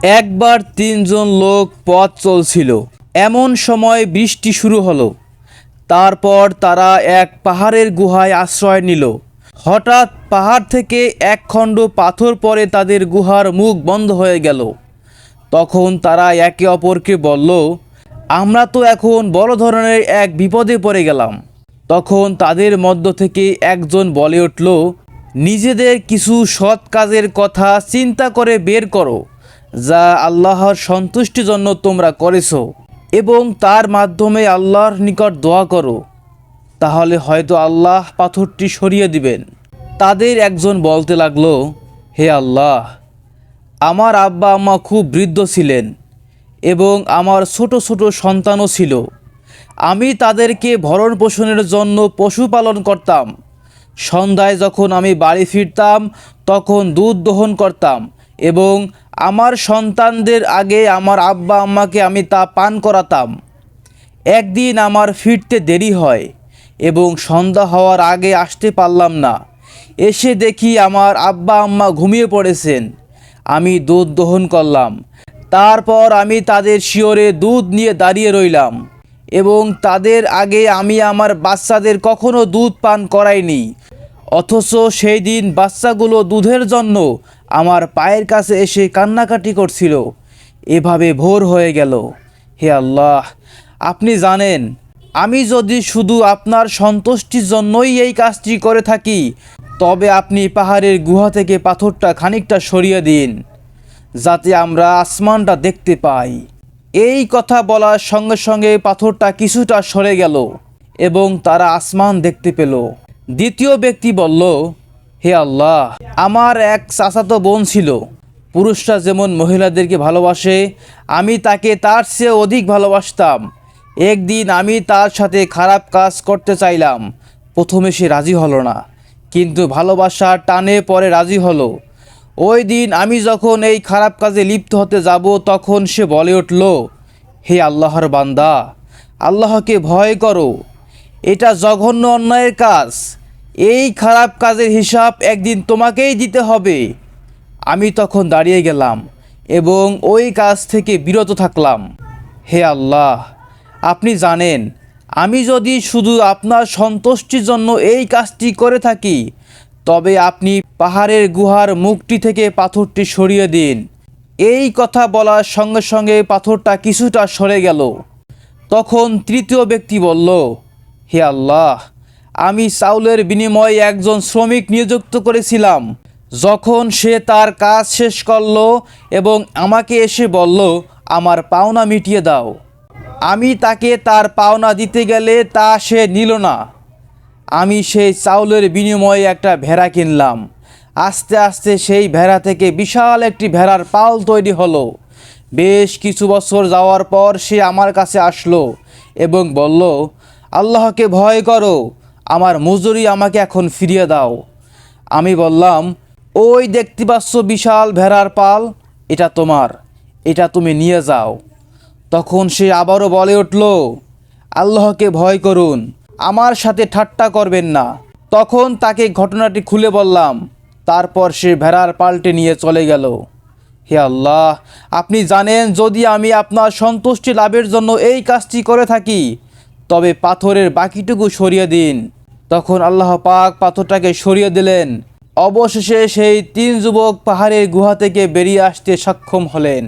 একবার তিনজন লোক পথ চলছিল। এমন সময় বৃষ্টি শুরু হলো। তারপর তারা এক পাহাড়ের গুহায় আশ্রয় নিল। হঠাৎ পাহাড় থেকে এক খণ্ড পাথর পড়ে তাদের গুহার মুখ বন্ধ হয়ে গেল। তখন তারা একে অপরকে বলল, আমরা তো এখন বড় ধরনের এক বিপদে পড়ে গেলাম। তখন তাদের মধ্য থেকে একজন বলে উঠল, নিজেদের কিছু সৎ কাজের কথা চিন্তা করে বের করো, যা আল্লাহর সন্তুষ্টির জন্য তোমরা করেছো, এবং তার মাধ্যমে আল্লাহর নিকট দোয়া করো, তাহলে হয়তো আল্লাহ পাথরটি সরিয়ে দিবেন। তাদের একজন বলতে লাগলো, হে আল্লাহ, আমার আব্বা আম্মা খুব বৃদ্ধ ছিলেন এবং আমার ছোট ছোট সন্তানও ছিল। আমি তাদেরকে ভরণ পোষণের জন্য পশুপালন করতাম। সন্ধ্যায় যখন আমি বাড়ি ফিরতাম তখন দুধ দহন করতাম এবং আমার সন্তানদের আগে আমার আব্বা আম্মাকে আমি তা পান করাতাম। একদিন আমার ফিরতে দেরি হয় এবং সন্ধ্যা হওয়ার আগে আসতে পারলাম না। এসে দেখি আমার আব্বা আম্মা ঘুমিয়ে পড়েছেন। আমি দুধ দহন করলাম। তারপর আমি তাদের শিয়রে দুধ নিয়ে দাঁড়িয়ে রইলাম এবং তাদের আগে আমি আমার বাচ্চাদের কখনো দুধ পান করাইনি। অথচ সেই দিন বাচ্চাগুলো দুধের জন্য আমার পায়ের কাছে এসে কান্নাকাটি করছিল। এভাবে ভোর হয়ে গেল। হে আল্লাহ, আপনি জানেন, আমি যদি শুধু আপনার সন্তুষ্টির জন্যই এই কাজটি করে থাকি, তবে আপনি পাহাড়ের গুহা থেকে পাথরটা খানিকটা সরিয়ে দিন, যাতে আমরা আসমানটা দেখতে পাই। এই কথা বলার সঙ্গে সঙ্গে পাথরটা কিছুটা সরে গেল এবং তারা আসমান দেখতে পেল। দ্বিতীয় ব্যক্তি বলল, হে আল্লাহ, আমার এক চাচাতো বোন ছিল। পুরুষরা যেমন মহিলাদেরকে ভালোবাসে, আমি তাকে তার চেয়ে অধিক ভালোবাসতাম। একদিন আমি তার সাথে খারাপ কাজ করতে চাইলাম। প্রথমে সে রাজি হলো না, কিন্তু ভালোবাসার টানে পরে রাজি হলো। ওই দিন আমি যখন এই খারাপ কাজে লিপ্ত হতে যাব, তখন সে বলে উঠল, হে আল্লাহর বান্দা, আল্লাহকে ভয় করো, এটা জঘন্য অন্যায়ের কাজ। এই খারাপ কাজের হিসাব একদিন তোমাকেই দিতে হবে। আমি তখন দাঁড়িয়ে গেলাম এবং ওই কাজ থেকে বিরত থাকলাম। হে আল্লাহ, আপনি জানেন, আমি যদি শুধু আপনার সন্তুষ্টির জন্য এই কাজটি করে থাকি, তবে আপনি পাহাড়ের গুহার মুখটি থেকে পাথরটি সরিয়ে দিন। এই কথা বলার সঙ্গে সঙ্গে পাথরটা কিছুটা সরে গেল। তখন তৃতীয় ব্যক্তি বলল, হে আল্লাহ, আমি চাউলের বিনিময়ে একজন শ্রমিক নিযুক্ত করেছিলাম। যখন সে তার কাজ শেষ করল এবং আমাকে এসে বলল, আমার পাওনা মিটিয়ে দাও, আমি তাকে তার পাওনা দিতে গেলে তা সে নিল না। আমি সেই চাউলের বিনিময়ে একটা ভেড়া কিনলাম। আস্তে আস্তে সেই ভেড়া থেকে বিশাল একটি ভেড়ার পাল তৈরি হলো। বেশ কিছু বছর যাওয়ার পর সে আমার কাছে আসলো এবং বলল, আল্লাহকে ভয় করো, আমার মজুরি আমাকে এখন ফিরিয়ে দাও। আমি বললাম, ওই দেখতে পাচ্ছ বিশাল ভেড়ার পাল, এটা তোমার, এটা তুমি নিয়ে যাও। তখন সে আবারও বলে উঠল, আল্লাহকে ভয় করুন, আমার সাথে ঠাট্টা করবেন না। তখন তাকে ঘটনাটি খুলে বললাম। তারপর সে ভেড়ার পালটে নিয়ে চলে গেল। হে আল্লাহ, আপনি জানেন, যদি আমি আপনার সন্তুষ্টি লাভের জন্য এই কাজটি করে থাকি, তবে পাথরের বাকিটুকু সরিয়ে দিন। তখন আল্লাহ পাক পাথরটাকে সরিয়ে দিলেন। অবশেষে সেই তিন যুবক পাহাড়ের গুহা থেকে বেরিয়ে আসতে সক্ষম হলেন।